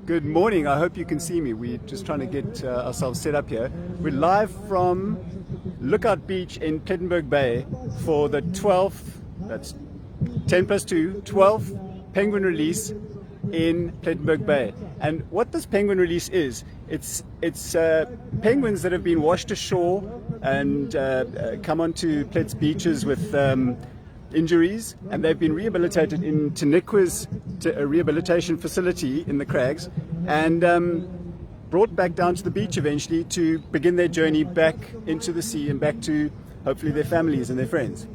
Good morning. I hope you can see me. We're just trying to get ourselves set up here. We're live from Lookout Beach in Plettenberg Bay for the 12th, that's 10 plus 2, 12th Penguin Release in Plettenberg Bay. And what this Penguin Release is, it's penguins that have been washed ashore and come onto Plett's beaches with injuries, and they've been rehabilitated in Tenikwa's rehabilitation facility in the Crags, and brought back down to the beach eventually to begin their journey back into the sea and back to hopefully their families and their friends.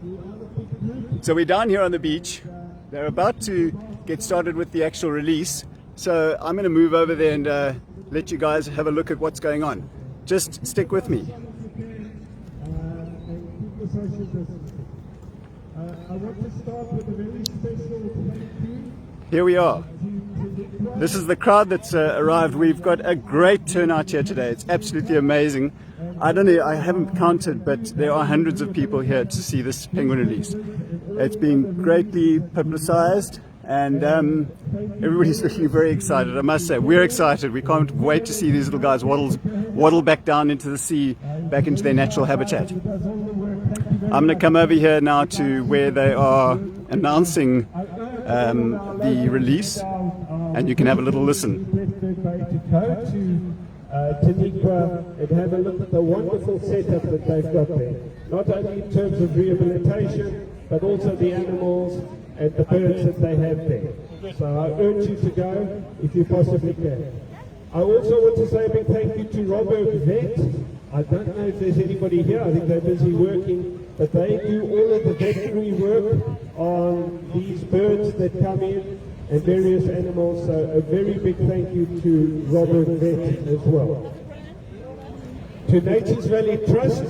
So we're down here on the beach. They're about to get started with the actual release, so I'm going to move over there and let you guys have a look at what's going on. Just stick with me. I want to start with a very special thank you. Here we are. This is the crowd that's arrived. We've got a great turnout here today. It's absolutely amazing. I don't know, I haven't counted, but there are hundreds of people here to see this penguin release. It's been greatly publicized, and everybody's looking very excited. I must say, we're excited. We can't wait to see these little guys waddle back down into the sea, back into their natural habitat. I'm going to come over here now to where they are announcing the release, and you can have a little listen. Tenikwa and have a look at the wonderful setup that they've got there. Not only in terms of rehabilitation, but also the animals and the birds that they have there. So I urge you to go if you possibly can. I also want to say a big thank you to Robert Vet. I don't know if there's anybody here, I think they're busy working, but they do all of the veterinary work on these birds that come in and various animals, so a very big thank you to Robert Vet as well. To Nature's Valley Trust,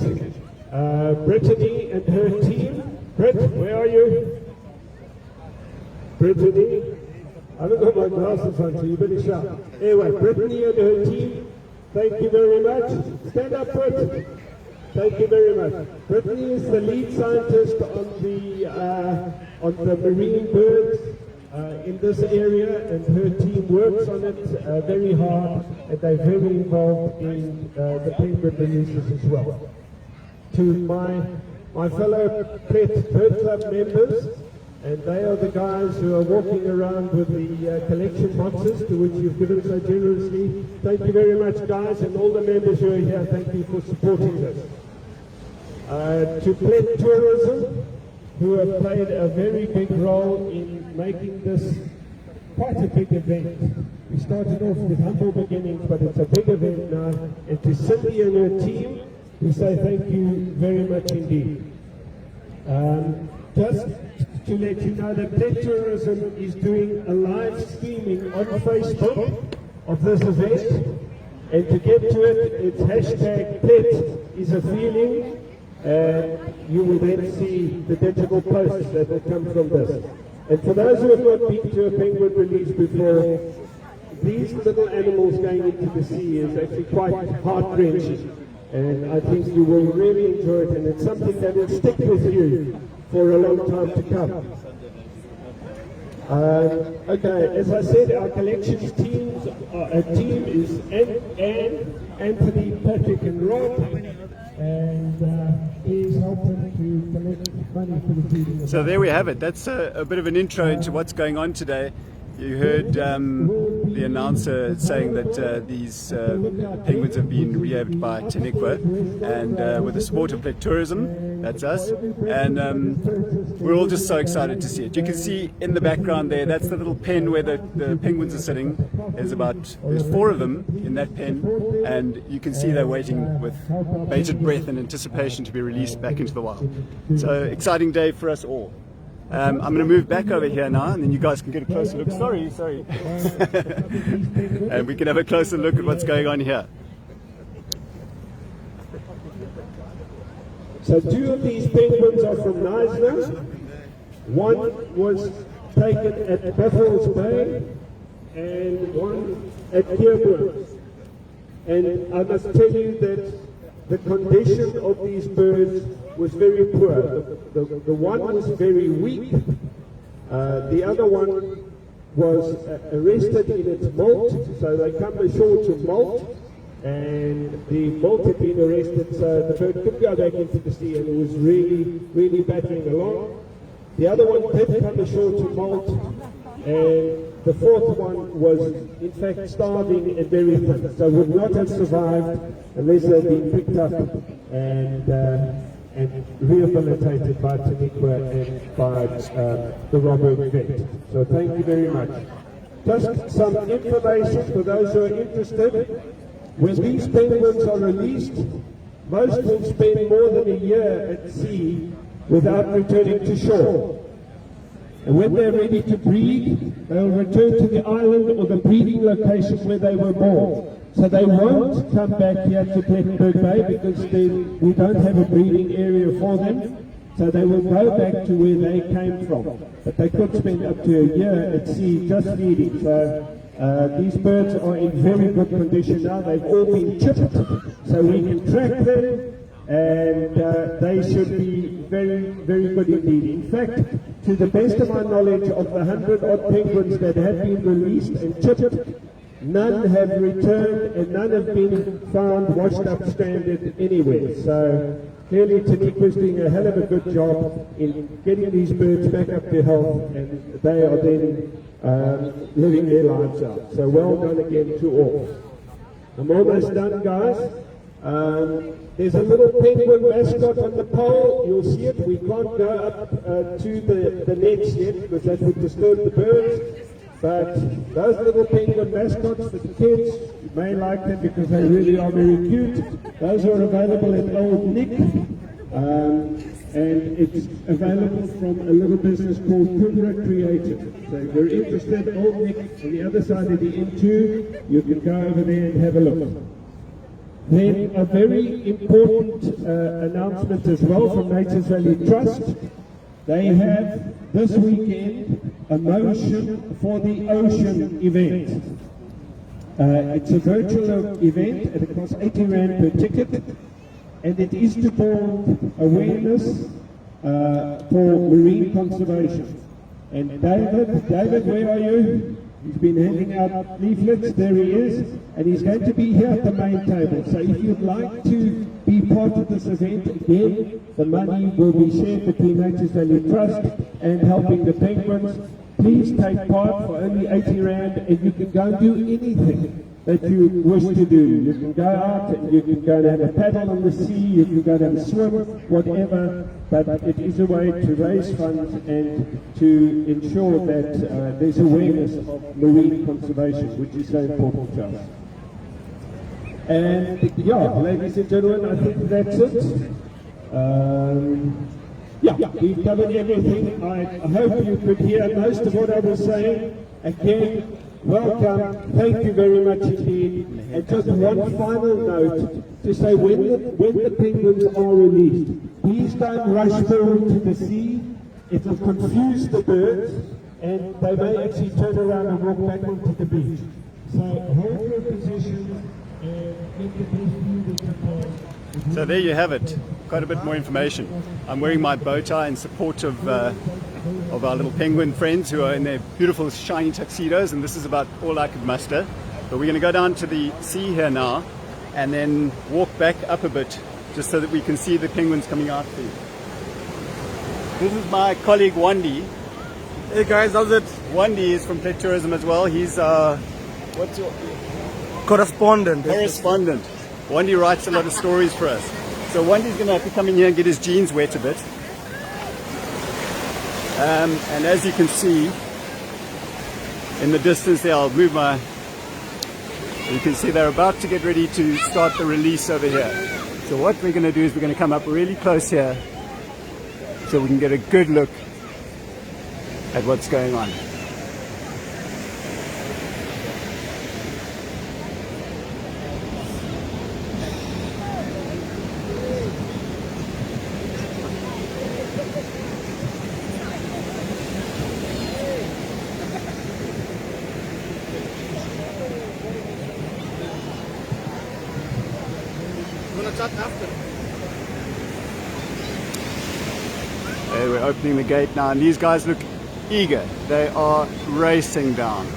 Brittany and her team. Britt, where are you? Brittany? I haven't got my glasses on, so you better shout. Anyway, Brittany and her team, thank you very much. Stand up, Britt. Thank you very much. Brittany is the lead scientist on the marine birds in this area, and her team works on it very hard, and they're very involved in the penguin releases as well. To my fellow Plett Bird Club members, and they are the guys who are walking around with the collection boxes to which you've given so generously. Thank you very much, guys, and all the members who are here, thank you for supporting this. To Plett Tourism, who have played a very big role in making this quite a big event. We started off with humble beginnings, but it's a big event now. And to Cindy and her team, we say thank you very much indeed. Just to let you know that Plett Tourism is doing a live streaming on Facebook of this event, and to get to it, it's hashtag Plett is a feeling, and you will then see the digital posts that will come from this. And for those who have not been to a penguin release before, these little animals going into the sea is actually quite heart-wrenching, and I think you will really enjoy it, and it's something that will stick with you for a long time to come. Okay, as I said, our collections team is Anne, Anthony, Patrick and Rob, and he's helping to collect money for the feeding. So there we have it. That's a bit of an intro into what's going on today. You heard the announcer saying that these penguins have been rehabbed by Tenikwa, and with the support of Plett Tourism, that's us, and we're all just so excited to see it. You can see in the background there, that's the little pen where the penguins are sitting. There's 4 of them in that pen, and you can see they're waiting with bated breath and anticipation to be released back into the wild. So exciting day for us all. I'm going to move back over here now, and then you guys can get a closer look. Sorry. And we can have a closer look at what's going on here. So 2 of these penguins are from Knysna. One was taken at Buffalo's Bay, and one at Dearborn. And I must tell you that the condition of these birds was very poor. The one was very weak. The other one was arrested in its molt, so they come ashore to molt, and the molt had been arrested, so the bird could go back into the sea, and it was really battling along. The other one did come ashore to molt, and the fourth one was in fact starving and very thin, so would not have survived unless they'd been picked up and rehabilitated by Tenikwa and by the Robert vet. So thank you very much. Just some information for those who are interested. When these penguins are released, most will spend more than a year at sea without returning to shore. And when they're ready to breed, they'll return to the island or the breeding location where they were born. So they won't come back here to Plettenberg Bay because we don't have a breeding area for them. So they will go back to where they came from. But they could spend up to a year at sea just feeding. So these birds are in very good condition now. They've all been chipped, so we can track them, and they should be very good indeed. In fact, to the best of my knowledge, of the 100-odd penguins that have been released and chipped, none have returned and none have been found washed up stranded anywhere. So clearly Tenikwa's doing a hell of a good job in getting these birds back up to health, and they are then living their lives out. So well done again to all. I'm almost done, guys. There's a little penguin mascot on the pole. You'll see it. We can't go up to the nets yet because that would disturb the birds. But those little penguin mascots for the kids, you may like them because they really are very cute. Those are available at Old Nick. And it's available from a little business called Recuperating. So if you're interested, Old Nick on the other side of the N2, you can go over there and have a look. Then a very important announcement as well from Nature's Valley Trust. They have this weekend a motion for the ocean event. It's a virtual event and it costs 80 Rand per ticket, and it is to build awareness for marine conservation. And David, where are you? He's been handing out leaflets. There he is, and he's going to be here at the main table. So if you'd like to be part of this event, again, the money will be shared between Nature's Valley Trust and Helping the Penguins. Please take part for only 80 Rand, and you can go and do anything that you wish to do. You can go out and you can go and have a paddle on the sea, you can go and have a swim, whatever, but it is a way to raise funds and to ensure that there's awareness of marine conservation, which is so important to us. And yeah, ladies and gentlemen, I think that's it. Yeah, we've covered everything. I hope you could hear most of what I was saying. Again, welcome, thank you very much indeed. And just one final note to say, when the penguins are released, please don't rush forward to the sea. It will confuse the birds and they may actually turn around and walk back onto the beach. So hold your position and let the birds. So there you have it, quite a bit more information. I'm wearing my bow tie in support of our little penguin friends who are in their beautiful shiny tuxedos, and this is about all I could muster. But we're going to go down to the sea here now and then walk back up a bit just so that we can see the penguins coming out for you. This is my colleague Wandi. Hey guys, how's it? Wandi is from Plett Tourism as well. He's what's your correspondent. Wandi writes a lot of stories for us. So Wandi's going to have to come in here and get his jeans wet a bit. And as you can see in the distance there, I'll move my... You can see they're about to get ready to start the release over here. So what we're going to do is we're going to come up really close here so we can get a good look at what's going on. We're opening the gate now, and these guys look eager. They are racing down.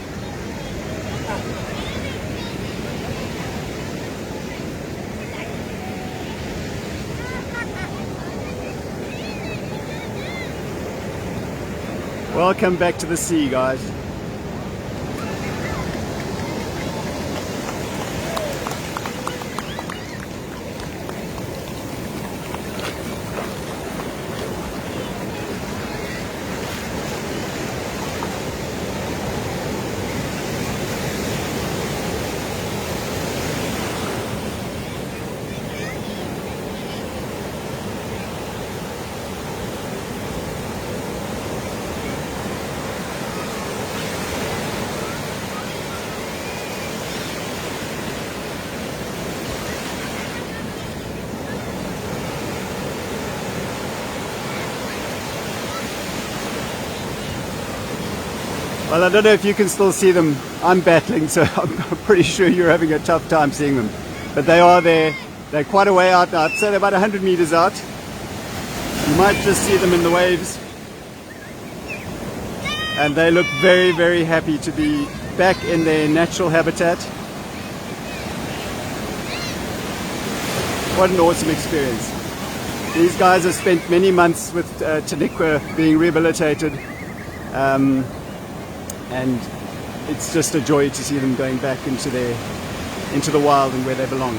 Welcome back to the sea, guys. Well, I don't know if you can still see them. I'm battling, so I'm pretty sure you're having a tough time seeing them. But they are there. They're quite a way out now. So they're about 100 meters out. You might just see them in the waves. And they look very, very happy to be back in their natural habitat. What an awesome experience. These guys have spent many months with Tenikwa being rehabilitated. And it's just a joy to see them going back into the wild and where they belong.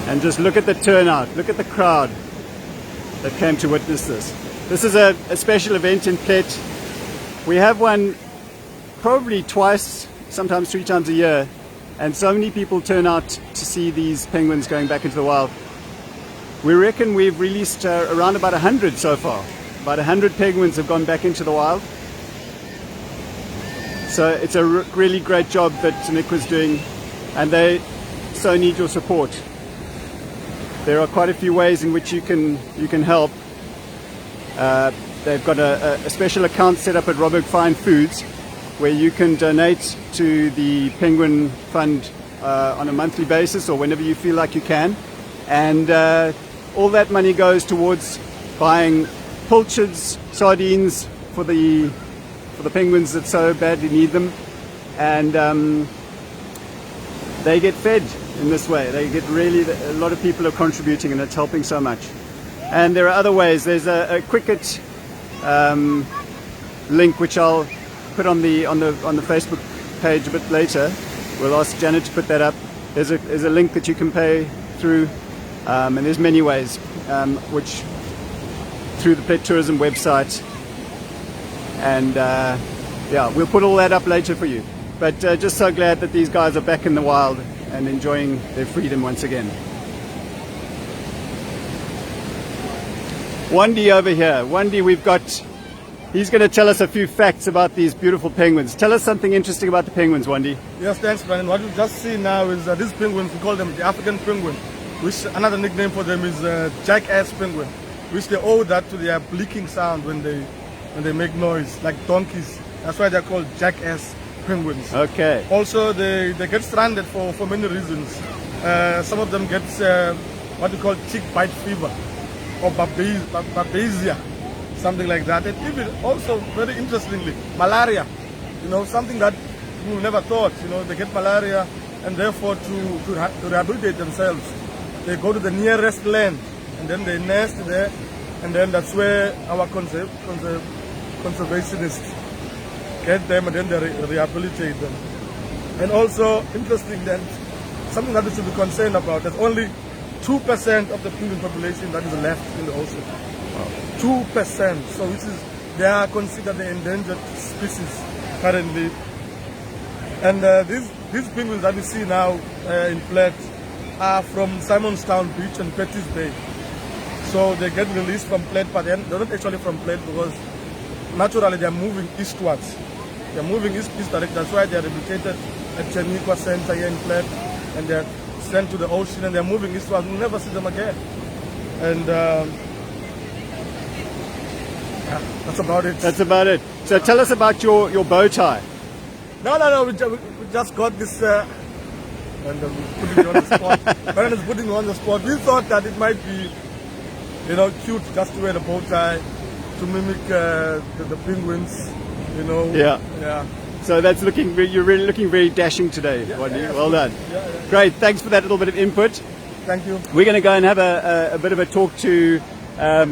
And just look at the turnout, look at the crowd that came to witness this. This is a special event in Plett. We have one probably twice, sometimes 3 times a year. And so many people turn out to see these penguins going back into the wild. We reckon we've released around about 100 so far. About 100 penguins have gone back into the wild. So it's a really great job that Tenikwa's doing, and they so need your support. There are quite a few ways in which you can help. They've got a special account set up at Robert Fine Foods, where you can donate to the Penguin Fund on a monthly basis or whenever you feel like you can. And all that money goes towards buying pilchards, sardines for the penguins that so badly need them. And they get fed in this way. They get a lot of people are contributing, and it's helping so much. And there are other ways. There's a Cricket link which I'll put on the Facebook page a bit later. We'll ask Janet to put that up. There's a link that you can pay through, and there's many ways, which through the Plett Tourism website. And yeah, we'll put all that up later for you. But just so glad that these guys are back in the wild and enjoying their freedom once again. Wandy over here. Wandy, he's going to tell us a few facts about these beautiful penguins. Tell us something interesting about the penguins, Wandy. Yes, thanks, Brian. What you just see now is these penguins, we call them the African penguin, which another nickname for them is jackass penguin, which they owe that to their bleaking sound when they make noise, like donkeys. That's why they're called jackass penguins. Okay. Also, they get stranded for many reasons. Some of them get what we call tick bite fever or babesia, something like that. And even also, very interestingly, malaria. You know, something that you never thought. You know, they get malaria, and therefore to rehabilitate themselves, they go to the nearest land, and then they nest there, and then that's where our conservationists get them, and then they rehabilitate them. And also, interesting that something that we should be concerned about, there's only 2% of the penguin population that is left in the ocean. 2%. So they are considered the endangered species currently. And these penguins that we see now in Plett are from Simonstown Beach and Pettis Bay. So they get released from Plett, but they're not actually from Plett because naturally they're moving eastwards. They're moving east direction. That's why they're rehabilitated at Tenikwa Center here in Plett, and they're sent to the ocean, and they're moving eastwards. We'll never see them again. And yeah, that's about it. That's about it. So tell us about your bow tie. No. We just got this and putting me on the spot. Brandon is putting me on the spot. We thought that it might be, you know, cute just to wear the bow tie to mimic the penguins, you know. Yeah. Yeah. So that's you're really looking very dashing today, Wendy. Well done. Great, thanks for that little bit of input. Thank you. We're going to go and have a bit of a talk to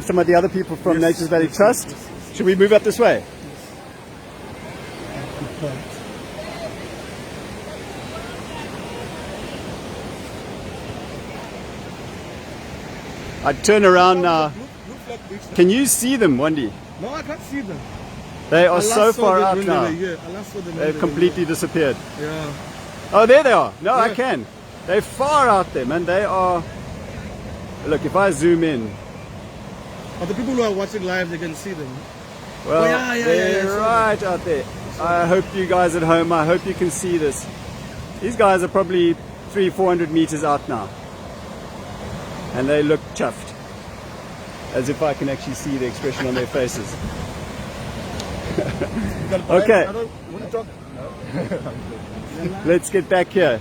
some of the other people from Nature's Valley Trust. Should we move up this way? I'd turn around now. Can you see them, Wendy? No, I can't see them. They are so far out now. They've They've completely disappeared. Yeah. Oh, there they are. No, I Yeah. can. They're far out there, man. They are... Look, if I zoom in... But the people who are watching live, they can see them. Well, yeah, they're right out there. I hope you guys at home, I hope you can see this. These guys are probably 300-400 meters out now. And they look chuffed. As if I can actually see the expression on their faces. Okay. Let's get back here.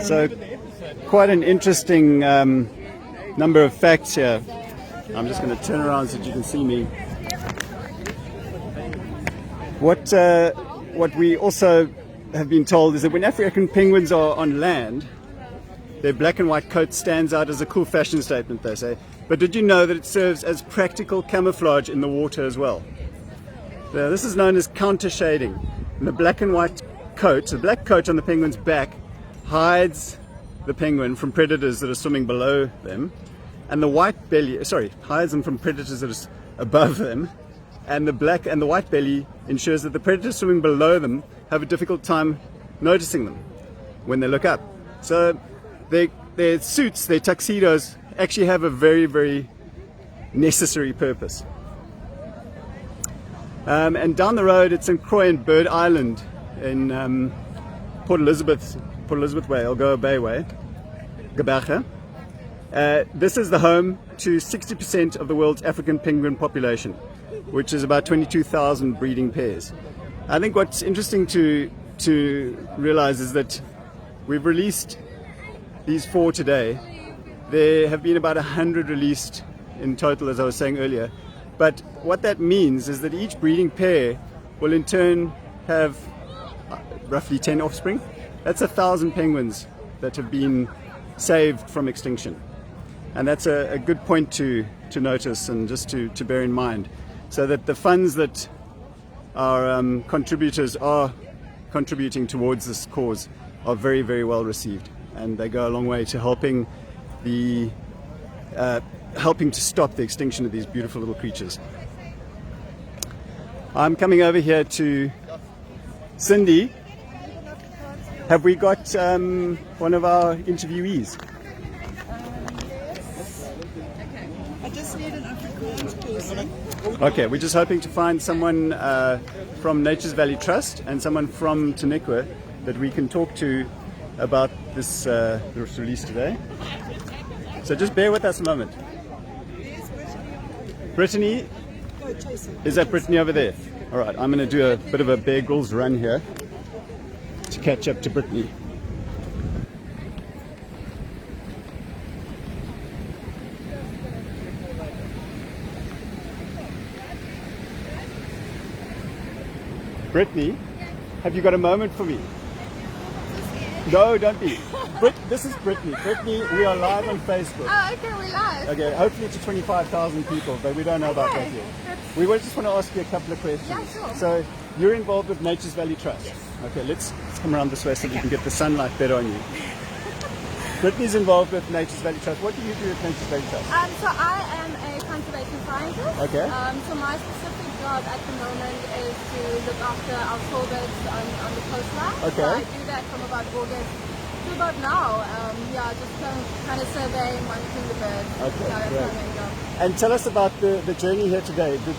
So, quite an interesting number of facts here. I'm just going to turn around so that you can see me. What we also have been told is that when African penguins are on land, their black and white coat stands out as a cool fashion statement, they say. But did you know that it serves as practical camouflage in the water as well? Now, this is known as counter shading. And the black and white coat, the black coat on the penguin's back, hides the penguin from predators that are swimming below them, and the white belly, hides them from predators that are above them, and the black and the white belly ensures that the predators swimming below them have a difficult time noticing them when they look up. So their suits, their tuxedos, actually have a very, very necessary purpose. And down the road, it's in Croy and Bird Island in Port Elizabeth Way, Algoa Bay Way, Gqeberha. This is the home to 60% of the world's African penguin population, which is about 22,000 breeding pairs. I think what's interesting to realize is that we've released these 4 today. There have been about 100 released in total, as I was saying earlier. But what that means is that each breeding pair will in turn have roughly 10 offspring. That's 1,000 penguins that have been saved from extinction. And that's a good point to notice and just to bear in mind. So that the funds that our contributors are contributing towards this cause are very, very well received. And they go a long way to helping to stop the extinction of these beautiful little creatures. I'm coming over here to Cindy. Have we got one of our interviewees? I just need an Afrikaans person. Okay, we're just hoping to find someone from Nature's Valley Trust and someone from Tenikwa that we can talk to about this release today. So just bear with us a moment. Brittany? Is that Brittany over there? All right, I'm going to do a bit of a Bear Grylls run here to catch up to Brittany. Brittany, have you got a moment for me? No, don't be. This is Brittany. Brittany, we are live on Facebook. Oh, okay, we're live. Okay, hopefully to 25,000 people, but we don't know about that yet. We just want to ask you a couple of questions. Yeah, sure. So, you're involved with Nature's Valley Trust? Yes. Okay, let's come around this way so that you can get the sunlight better on you. Brittany's involved with Nature's Valley Trust. What do you do with Nature's Valley Trust? So I am a conservation scientist. Okay. So my specific job at the moment is to look after our shorebirds on the coastline. Okay. So I do that from about August to about now. Just kind of surveying, monitoring the birds. Okay, That's great. my main job. And tell us about the journey here today. Did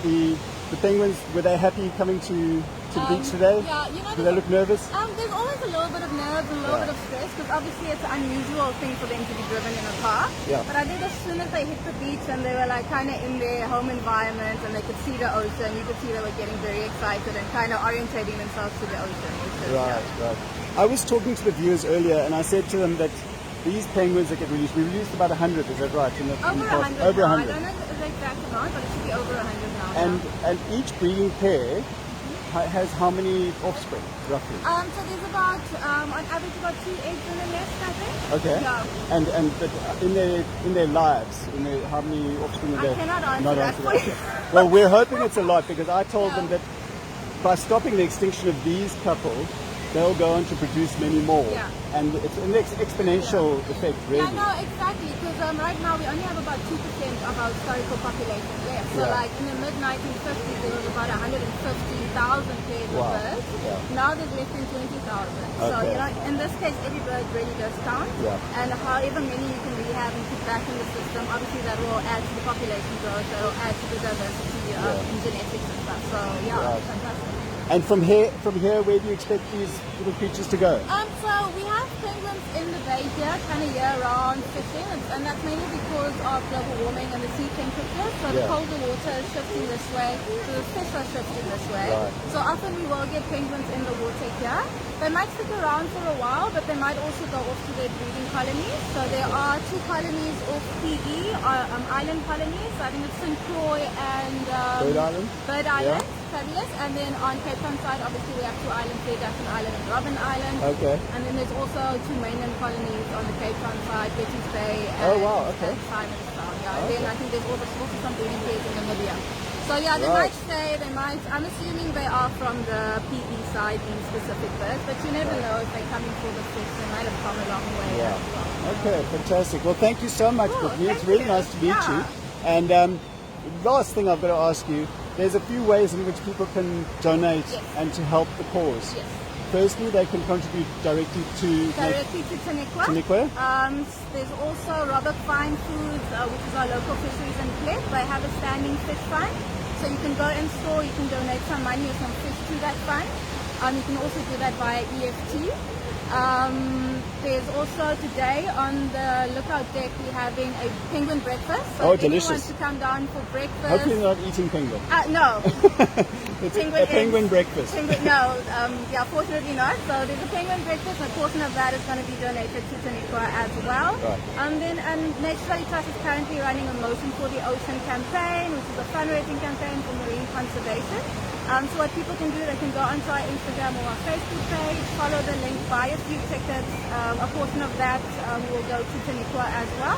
the penguins, were they happy coming to the beach today? Yeah, Do they look nervous? There's always a little bit of nerves and a little bit of stress because obviously it's an unusual thing for them to be driven in a car. Yeah. But I think as soon as they hit the beach and they were like kind of in their home environment and they could see the ocean, you could see they were getting very excited and kind of orientating themselves to the ocean. Right. I was talking to the viewers earlier and I said to them that these penguins that get released, we released about 100, is that right? Over 100 Over now. 100. I don't know the exact amount, but it should be over 100 now. And each breeding pair has how many offspring, roughly? So there's about, on average, about 2 eggs in the nest, I think. Okay. Yeah. And but in their lives, how many offspring are there? I cannot answer that for you. Well, we're hoping it's a lot because I told them that by stopping the extinction of these couples, they'll go on to produce many more. Yeah. And it's an exponential effect, really. Yeah, no, exactly. Because right now we only have about 2% of our historical population left. So Yeah. like in the mid-1950s, there was about 150,000 pairs of Wow. birds. Yeah. Now there's less than 20,000. So, Okay. in this case, every bird really does count. Yeah. And however many you can rehab and put back in the system, obviously that will add to the population growth, that will add to the diversity in genetics and stuff. So, yeah, Right. it's fantastic. And from here, where do you expect these little creatures to go? So we have penguins in the bay here, kind of year-round fishing, and that's mainly because of global warming and the sea temperature. So the Yeah. colder water is shifting this way, so the fish are shifting this way. Right. So often we will get penguins in the water here. They might stick around for a while, but they might also go off to their breeding colonies. So there are 2 colonies off PE, island colonies. I think it's St. Croix and Bird Island? Bird Island. Yeah. Fabulous. And then on Cape Town side, obviously we have 2 islands there, Dutton Island and Robben Island. Okay. And then there's also 2 mainland colonies on the Cape Town side, Betty's Bay and, Oh, wow, okay. and Simon's Town. Yeah. And then I think there's also some breeding pairs in Namibia. So yeah, they Right. might stay, I'm assuming they are from the PE side in specific birds, but you never know if they're coming for the fish, they might have come a long way Yeah. as well. Okay, fantastic. Well, thank you so much, Cool, Brittany. It's thank really you. nice to meet you. Yeah. And last thing I've got to ask you, there's a few ways in which people can donate Yes. and to help the cause. Yes. Firstly, they can contribute directly to Directly to Tenikwa. Tenikwa? There's also Robert Fine Foods, which is our local fisheries and Plett. They have a standing fish fund. So you can go in store, you can donate some money or some fish to that fund. You can also do that via EFT. There's also today on the lookout deck we're having a penguin breakfast. So Oh, if anyone wants delicious. to come down for breakfast. Hopefully they're not eating penguin. No. It's Penguin a penguin eggs. breakfast. No, fortunately not. So there's a penguin breakfast. A portion of that is going to be donated to Tenikwa as well. Right. And then Nature Valley Trust is currently running a Motion for the Ocean campaign, which is a fundraising campaign for marine conservation. So what people can do, they can go onto our Instagram or our Facebook page, follow the link, buy a few tickets. A portion of that will go to Tenikwa as well.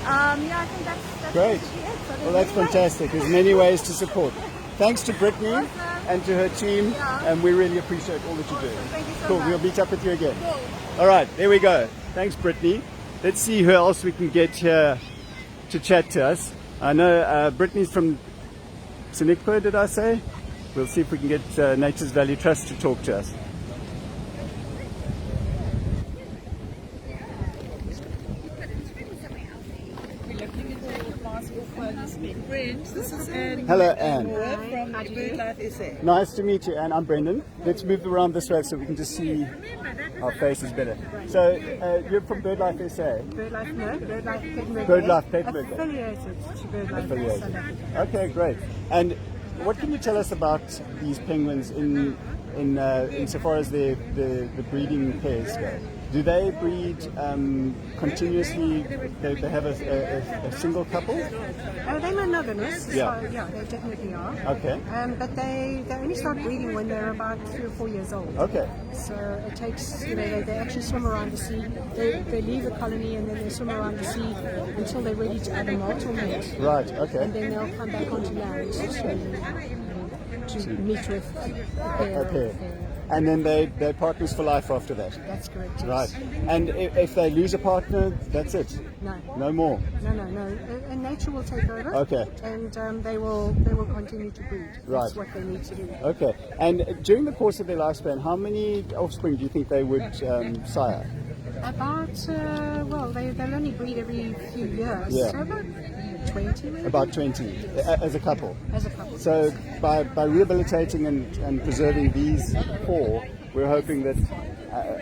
I think that's Great. basically it. So Well, that's fantastic. There's many ways to support. Thanks to Brittany Awesome. and to her team, Yeah. and we really appreciate all that you're doing. Thank you so Cool, much. we'll meet up with you again. Cool. All right, there we go. Thanks, Brittany. Let's see who else we can get here to chat to us. I know Brittany's from Tenikwa, did I say? We'll see if we can get Nature's Valley Trust to talk to us. This is Anne. Hello, Anne. From BirdLife SA. Nice to meet you, Anne. I'm Brendan. Let's move around this way so we can just see our faces better. So, you're from BirdLife SA? BirdLife, no, BirdLife Penguin BirdLife Penguin Release. affiliated to BirdLife Affiliated. South Africa. Okay, great. And what can you tell us about these penguins insofar as the breeding pairs go? Do they breed continuously? They have a single couple? They're monogamous, Yeah. so yeah, they definitely are. Okay. But they only start breeding when they're about 3 or 4 years old. Okay. So it takes, they actually swim around the sea. They leave the colony and then they swim around the sea until they're ready to either molt or mate. Right. Okay. And then they'll come back onto land to meet with a pair. Okay. And then they're partners for life after that. That's correct. yes. Right. And if they lose a partner, that's it. No. No more. No. And nature will take over. Okay. And they will continue to breed. Right. That's what they need to do. Okay. And during the course of their lifespan, how many offspring do you think they would sire? About, well, they'll only breed every few years. Yeah. So about 20 maybe. About 20 as a couple. As a couple. So by rehabilitating and preserving these 4, we're hoping that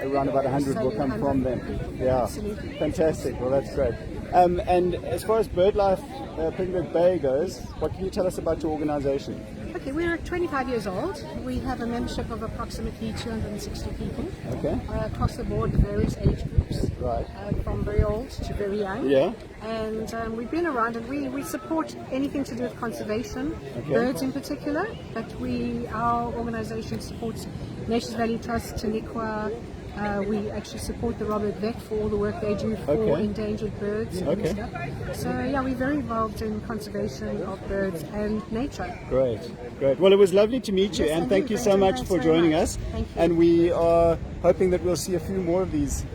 around about 100 will come from them. Yeah, Absolutely. fantastic. Well, that's great. And as far as BirdLife Picnic Bay goes, what can you tell us about your organization? Okay, we're 25 years old. We have a membership of approximately 260 people. Okay. Across the board, various age groups. Right. From very old to very young. Yeah. And we've been around, and we support anything to do with conservation, birds in particular. But our organisation supports Nations Valley Trust, Tenikwa. We actually support the Robert Vet for all the work they do for endangered birds and stuff. So yeah, we're very involved in conservation of birds and nature. Great, great. Well, it was lovely to meet you, Yes, and and thank you so much for joining us. Thank you. And we are hoping that we'll see a few more of these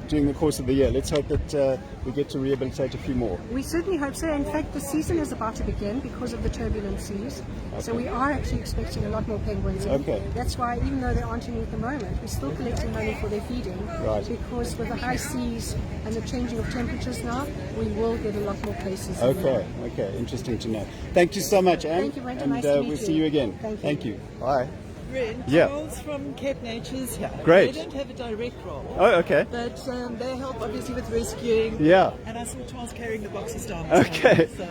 during the course of the year. Let's hope that we get to rehabilitate a few more. We certainly hope so. In fact, the season is about to begin because of the turbulent seas. So we are actually expecting a lot more penguins in. Okay. That's why, even though there aren't any at the moment, we're still collecting money for their feeding. Right. Because with the high seas and the changing of temperatures now, we will get a lot more cases. Okay, okay, interesting to know. Thank you so much, Anne. Thank you, Brenda. And Nice to meet we'll you. see you again. Thank you. Bye. Ren, Yeah. Charles from Cape Nature's here. Great. They don't have a direct role. Oh, okay. But they help obviously with rescuing. Yeah. And I saw Charles carrying the boxes down. Okay. So.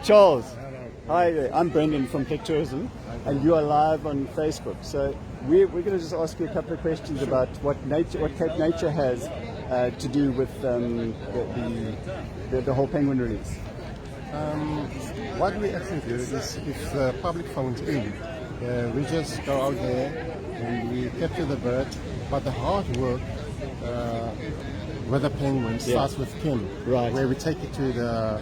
Charles. Hi there. I'm Brendan from Plett Tourism, and you are live on Facebook. So we're going to just ask you a couple of questions about what Cape Nature has to do with the whole penguin release. What we actually do is, if the public phones in, we just go out there and we capture the bird. But the hard work with the penguin starts with Kim, Right. where we take it to the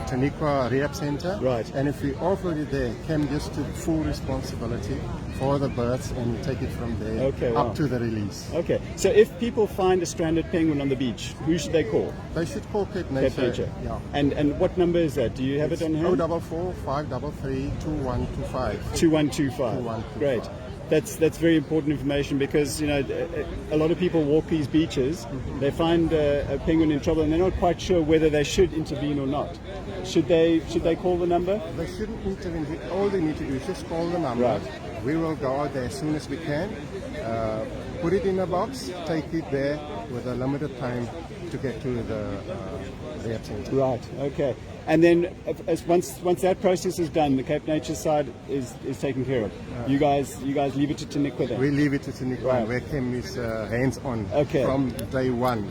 Tenikwa Rehab Center. Right. And if we offload it there, Kim just took full responsibility for the birds and take it from there up to the release. Okay. So if people find a stranded penguin on the beach, who should they call? They should call Cape Nature. Cape Nature. Yeah. And what number is that? Do you have it on hand? 044 533 2125. 2125. 2125. Great. That's very important information because a lot of people walk these beaches, they find a penguin in trouble and they're not quite sure whether they should intervene or not. Should they call the number? They shouldn't intervene. All they need to do is just call the number. Right. We will go out there as soon as we can, put it in a box, take it there with a limited time to get to the rehab center. Right. Okay. And then once that process is done, the Cape Nature side is taken care of. You guys leave it to Tenikwa then? We leave it to Tenikwa, Right. where Kim is hands-on from day one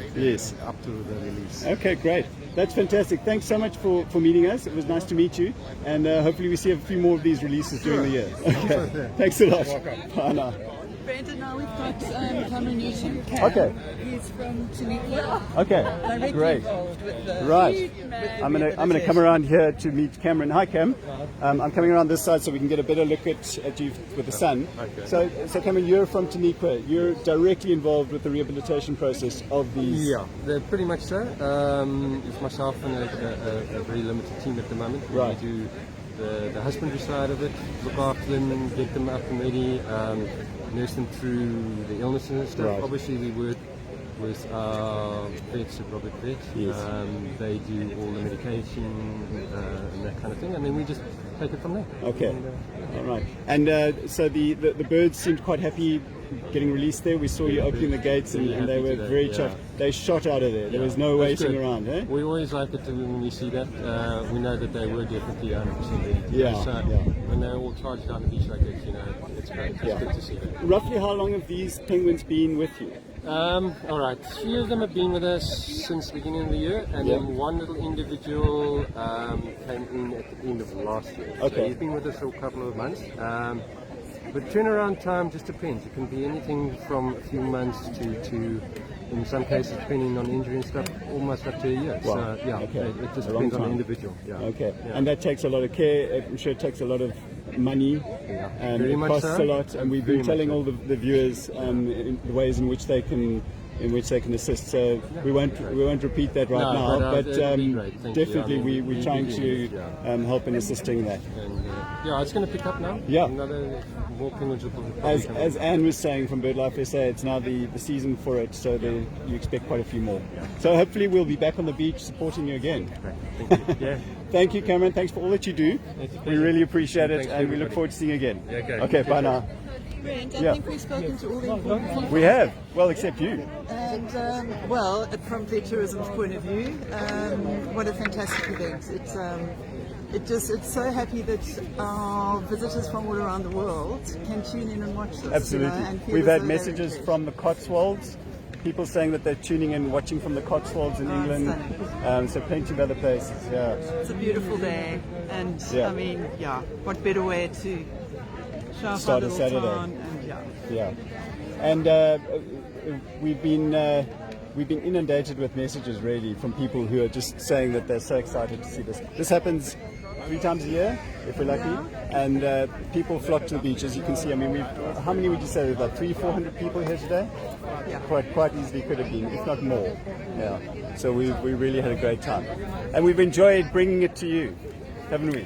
up to the release. Okay, great. That's fantastic. Thanks so much for meeting us. It was nice to meet you. And hopefully we see a few more of these releases during the year. Okay. Thanks a lot. Bye now. Brandon, now we've got Cameron Newton. Okay. He's from Tenikwa. Okay. Directly Great. involved with the Right. I'm gonna come around here to meet Cameron. Hi, Cam. I'm coming around this side so we can get a better look at you with the sun. Okay. So Cameron, you're from Tenikwa. You're directly involved with the rehabilitation process of these. Yeah, they're pretty much so. It's myself and a very limited team at the moment. Right. We do the husbandry side of it, look after them, get them up and ready, nurse them through the illnesses and stuff. Right. Obviously, we work with our vets at Robert Vet. Yes. They do all the medication and that kind of thing, and then we just take it from there. Okay. And, All right. And so the birds seemed quite happy getting released there. We saw you opening the gates and they were very chuffed. They shot out of there. There was no That's waiting good. around, eh? We always like it when we see that. We know that they were definitely 100% ready to go. Yeah, So yeah. when they're all charged down the beach like this, it's great. It's good to see that. Roughly how long have these penguins been with you? All right, 3 of them have been with us since the beginning of the year, and then one little individual came in at the end of last year. Okay. So he's been with us for a couple of months. But turnaround time just depends. It can be anything from a few months to in some cases, depending on injury and stuff, almost up to a year. Wow. So yeah, Okay. it just A long depends on the time. individual. Yeah. Okay. Yeah. And that takes a lot of care. I'm sure it takes a lot of money. Very It much costs so. a lot. And we've Very been much telling so. all the viewers in the ways in which they can in which they can assist. So we won't repeat that right No, now, but, it'd be great. Thank you. definitely I mean, we're trying to help in assisting that. And yeah, it's going to pick up now. Yeah. Another more penguins will probably As come in. Anne was saying from BirdLife SA, it's now the season for it, so you expect quite a few more. So hopefully we'll be back on the beach supporting you again. Great. Thank you. Yeah. Thank you, Cameron. Thanks for all that you do. We really appreciate it, Thanks, and we look everybody. forward to seeing you again. Yeah, okay. Okay, bye now. Brent, I Yeah. think we've spoken to all the important people. We have, well, except you. And well, from Plett Tourism's point of view, what a fantastic event! It's so happy that our visitors from all around the world can tune in and watch this. Absolutely. You know, and feel We've as had though they're messages engaged. from the Cotswolds, people saying that they're tuning in, watching from the Cotswolds in England. So plenty of other places. Yeah. It's a beautiful day, and Yeah. I mean, yeah, what better way to show off our Start a little Saturday. town? And Yeah. And we've been inundated with messages really from people who are just saying that they're so excited to see this. This happens 3 times a year if we're lucky, and people flock to the beach. As you can see, I mean, how many would you say? We've got 300-400 people here today. Yeah. Quite easily could have been, if not more. Yeah. So we really had a great time, and we've enjoyed bringing it to you, haven't we?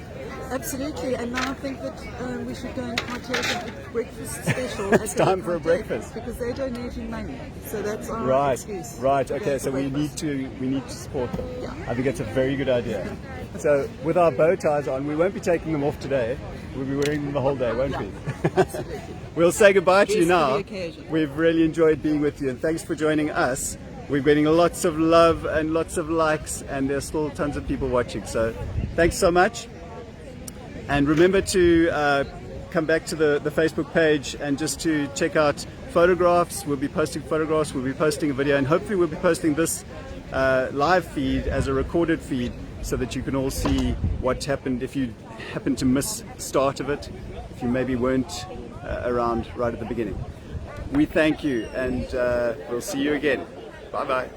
Absolutely, and now I think that we should go and partake of the breakfast special. It's time for a breakfast. Because they're donating money, so that's our Right, excuse. right. to go Okay, for so we breakfast. need to support them. Yeah. I think it's a very good idea. So with our bow ties on, we won't be taking them off today. We'll be wearing them the whole day, won't we? Absolutely. We'll say goodbye to you Yes, for now. the occasion. We've really enjoyed being with you, and thanks for joining us. We're getting lots of love and lots of likes, and there's still tons of people watching. So thanks so much. And remember to come back to the Facebook page and just to check out photographs. We'll be posting photographs, we'll be posting a video, and hopefully we'll be posting this live feed as a recorded feed so that you can all see what happened if you happen to miss the start of it, if you maybe weren't around right at the beginning. We thank you, and we'll see you again. Bye-bye.